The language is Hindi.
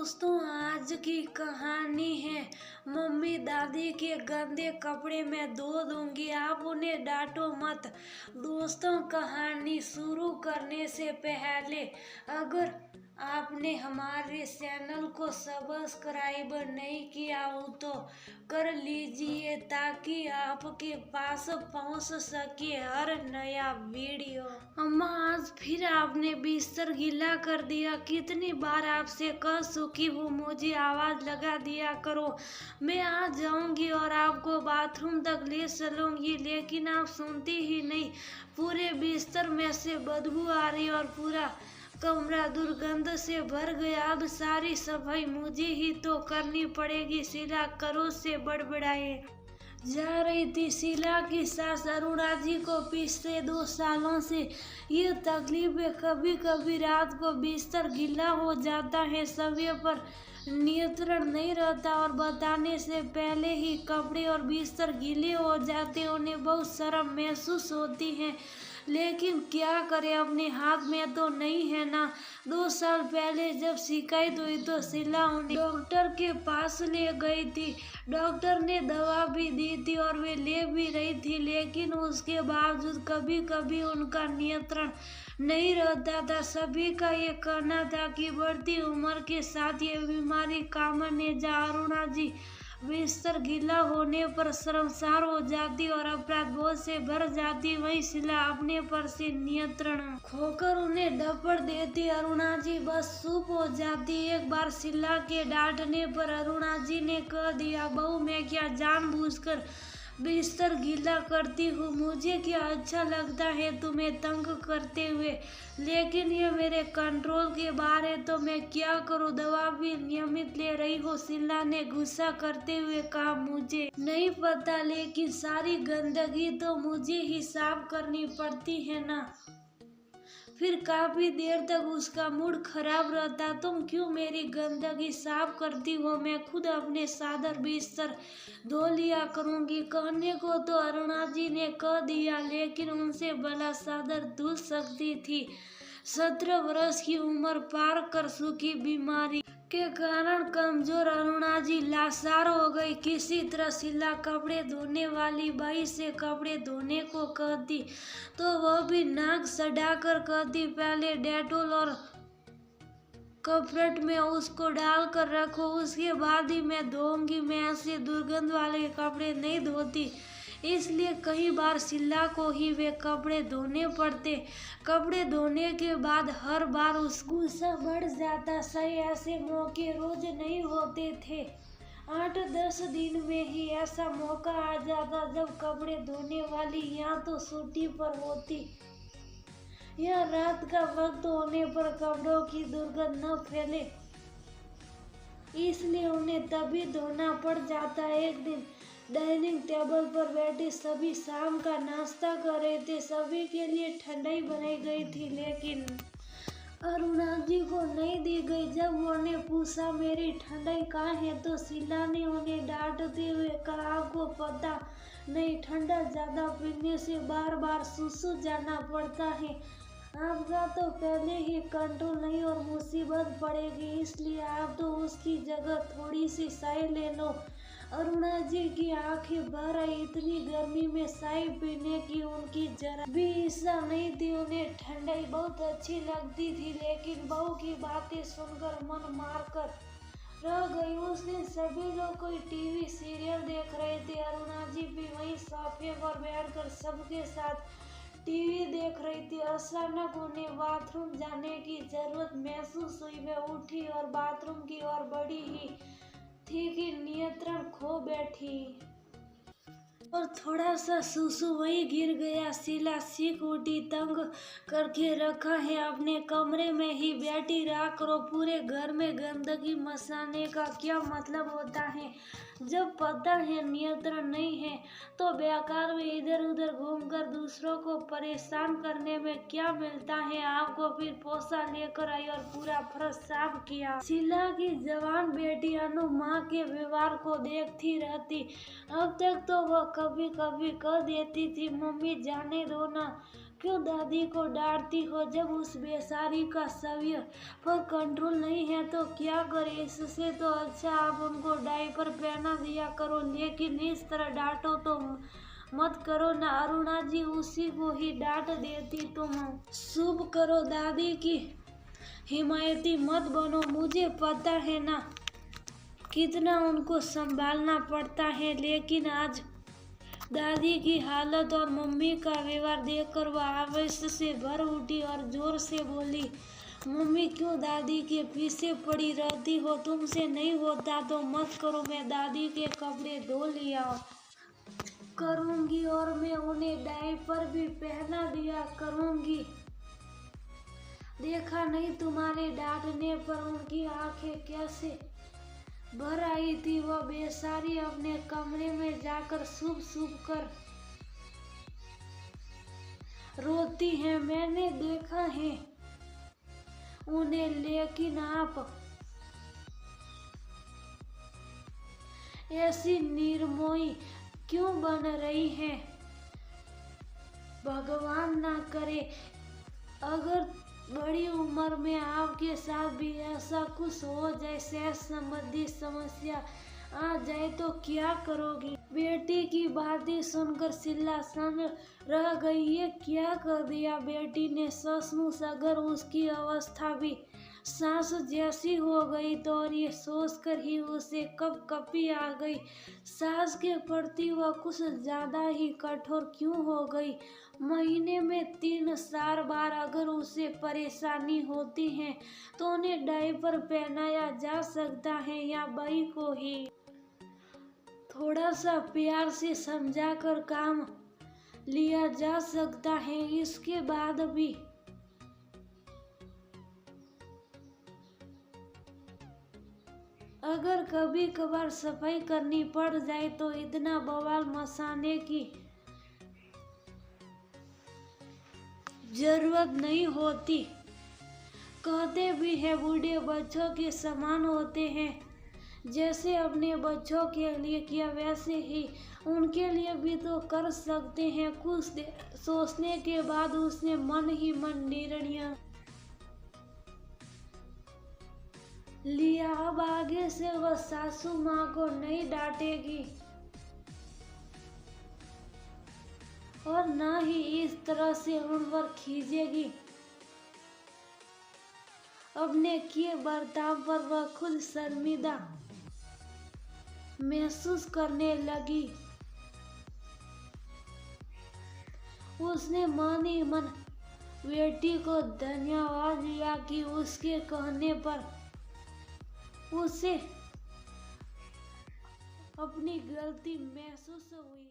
दोस्तों, आज की कहानी है मम्मी दादी के गंदे कपड़े मैं धो दूंगी, आप उन्हें डांटो मत। दोस्तों, कहानी शुरू करने से पहले अगर आपने हमारे चैनल को सब्सक्राइब नहीं किया हो तो कर लीजिए ताकि आपके पास पहुंच सके हर नया वीडियो। अम्मा, आज फिर आपने बिस्तर गीला कर दिया। कितनी बार आपसे कह चुकी हूँ मुझे आवाज लगा दिया करो। मैं आ जाऊंगी और आपको बाथरूम तक ले चलूंगी, लेकिन आप सुनती ही नहीं। पूरे बिस्तर में से बदबू आ रही और पूरा कमरा दुर्गंध से भर गया। अब सारी सफाई मुझे ही तो करनी पड़ेगी। शीला करो से बड़बड़ाए जा रही थी। शीला की सास अरुणा जी को पिछले 2 सालों से ये तकलीफ है। कभी कभी रात को बिस्तर गीला हो जाता है, समय पर नियंत्रण नहीं रहता और बताने से पहले ही कपड़े और बिस्तर गीले हो जाते। उन्हें बहुत शर्म महसूस होती है, लेकिन क्या करें, अपने हाथ में तो नहीं है ना। 2 साल पहले जब शिकायत हुई तो शीला उन्हें डॉक्टर के पास ले गई थी। डॉक्टर ने दवा भी दी थी और वे ले भी रही थी, लेकिन उसके बावजूद कभी कभी उनका नियंत्रण नहीं रहता था। सभी का ये कहना था कि बढ़ती उम्र के साथ ये बीमारी कॉमन है। जहाँ अरुणा जी बिस्तर गीला होने पर शर्मसार हो जाती और अपराध बोध से भर जाती, वहीं शीला अपने पर से नियंत्रण खोकर उन्हें डपट देती। अरुणा जी बस चुप हो जाती। एक बार शीला के डांटने पर अरुणा जी ने कह दिया, बहू मैं क्या जानबूझकर बिस्तर गीला करती हूँ? मुझे क्या अच्छा लगता है तुम्हें तंग करते हुए, लेकिन ये मेरे कंट्रोल के बाहर है तो मैं क्या करूँ? दवा भी नियमित ले रही हो। शीला ने गुस्सा करते हुए कहा, मुझे नहीं पता, लेकिन सारी गंदगी तो मुझे ही साफ करनी पड़ती है ना। फिर काफी देर तक उसका मूड खराब रहता। तुम क्यों मेरी गंदगी साफ करती हो? मैं खुद अपने चादर बिस्तर धो लिया करूंगी। कहने को तो अरुणा जी ने कह दिया, लेकिन उनसे भला चादर धुल सकती थी। 17 वर्ष की उम्र पार कर चुकी, बीमारी के कारण कमजोर अरुणा जी लाचार हो गई। किसी तरह शीला कपड़े धोने वाली बाई से कपड़े धोने को कहती तो वह भी नाक सड़ाकर कहती, पहले डेटोल और कपड़े में उसको डाल कर रखो, उसके बाद ही मैं धोऊंगी। मैं ऐसे दुर्गंध वाले कपड़े नहीं धोती, इसलिए कई बार शीला को ही वे कपड़े धोने पड़ते। कपड़े धोने के बाद हर बार उसका गुस्सा बढ़ जाता। सही ऐसे मौके रोज नहीं होते थे। 8-10 दिन में ही ऐसा मौका आ जाता जब कपड़े धोने वाली या तो छुट्टी पर होती या रात का वक्त होने पर कपड़ों की दुर्गंध न फैले, इसलिए उन्हें तभी धोना पड़ जाता। एक दिन डाइनिंग टेबल पर बैठे सभी शाम का नाश्ता कर रहे थे। सभी के लिए ठंडाई बनाई गई थी, लेकिन अरुणा जी को नहीं दी गई। जब उन्होंने पूछा मेरी ठंडाई कहाँ है, तो शीला ने उन्हें डांटते हुए कहा, आपको पता नहीं, ठंडा ज्यादा पीने से बार बार सुसु जाना पड़ता है। आपका तो पहले ही कंट्रोल नहीं और मुसीबत पड़ेगी, इसलिए आप तो उसकी जगह थोड़ी सी चाय ले लो। अरुणा जी की आंखें भर आई। इतनी गर्मी में चाय पीने की उनकी जरा भी इच्छा नहीं थी। उन्हें ठंडाई बहुत अच्छी लगती थी, लेकिन बहू की बातें सुनकर मन मार कर रह गई। उस दिन सभी लोग कोई टीवी सीरियल देख रहे थे। अरुणा जी भी वहीं सोफे पर बैठकर सबके साथ टीवी देख रही थी। अचानक उन्हें बाथरूम जाने की जरूरत महसूस हुई। वे उठी और बाथरूम की ओर बढ़ी ही थी कि नियंत्रण खो बैठी और थोड़ा सा सुसु वहीं गिर गया। शीला सीख उठी, तंग करके रखा है, अपने कमरे में ही बैठी रहा करो। पूरे घर में गंदगी मचाने का क्या मतलब होता है? जब पता है नियंत्रण नहीं है तो बेकार में इधर उधर घूमकर दूसरों को परेशान करने में क्या मिलता है? आपको फिर पोसा लेकर आई और पूरा फर्श साफ किया। शीला की जवान बेटी अनु माँ के व्यवहार को देखती रहती। अब तक तो वह कभी कभी कह देती थी, मम्मी जाने दो ना, क्यों दादी को डांटती हो जब उस बेचारी का सब्र पर कंट्रोल नहीं है तो क्या करे। इससे तो अच्छा आप उनको डायपर पहना दिया करो, लेकिन इस तरह डांटो तो मत करो ना। अरुणा जी उसी को ही डांट देती, तुम शुभ करो, दादी की हिमायती मत बनो। मुझे पता है ना कितना उनको संभालना पड़ता है, लेकिन आज दादी की हालत और मम्मी का व्यवहार देखकर वह आवेश से भर उठी और जोर से बोली, मम्मी क्यों दादी के पीछे पड़ी रहती हो? तुमसे नहीं होता तो मत करो, मैं दादी के कपड़े धो लिया करूंगी और मैं उन्हें डायपर भी पहना दिया करूंगी। देखा नहीं तुम्हारे डांटने पर उनकी आंखें कैसे भर आई थी। वह बेचारी अपने कमरे में जाकर सूप सूप कर रोती है, मैंने देखा है उन्हें। लेकिन आप ऐसी निर्मोही क्यों बन रही हैं? भगवान ना करे अगर बड़ी उम्र में आपके साथ भी ऐसा कुछ हो जाए, सेहत संबंधी समस्या आ जाए तो क्या करोगी? बेटी की बातें सुनकर शीला समझ रह गई, ये क्या कर दिया बेटी ने सचमुच। अगर उसकी अवस्था भी सांस जैसी हो गई तो, और ये सोचकर ही उसे कपकपी आ गई। सास के प्रति वह कुछ ज्यादा ही कठोर क्यों हो गई? महीने में 3-4 बार अगर उसे परेशानी होती है तो उन्हें डायपर पहनाया जा सकता है या बई को ही थोड़ा सा प्यार से समझाकर काम लिया जा सकता है। इसके बाद भी अगर कभी कभार सफाई करनी पड़ जाए तो इतना बवाल मचाने की जरूरत नहीं होती। कहते भी है बूढ़े बच्चों के समान होते हैं, जैसे अपने बच्चों के लिए किया वैसे ही उनके लिए भी तो कर सकते हैं। कुछ देर सोचने के बाद उसने मन ही मन निर्णय लिया, अब आगे से वह सासू माँ को नहीं डांटेगी और न ही इस तरह से उन पर खींचेगी। अपने किए बर्ताव पर वह खुद शर्मिंदा महसूस करने लगी। उसने मन ही मन बेटी को धन्यवाद दिया कि उसके कहने पर उसे अपनी गलती महसूस हुई।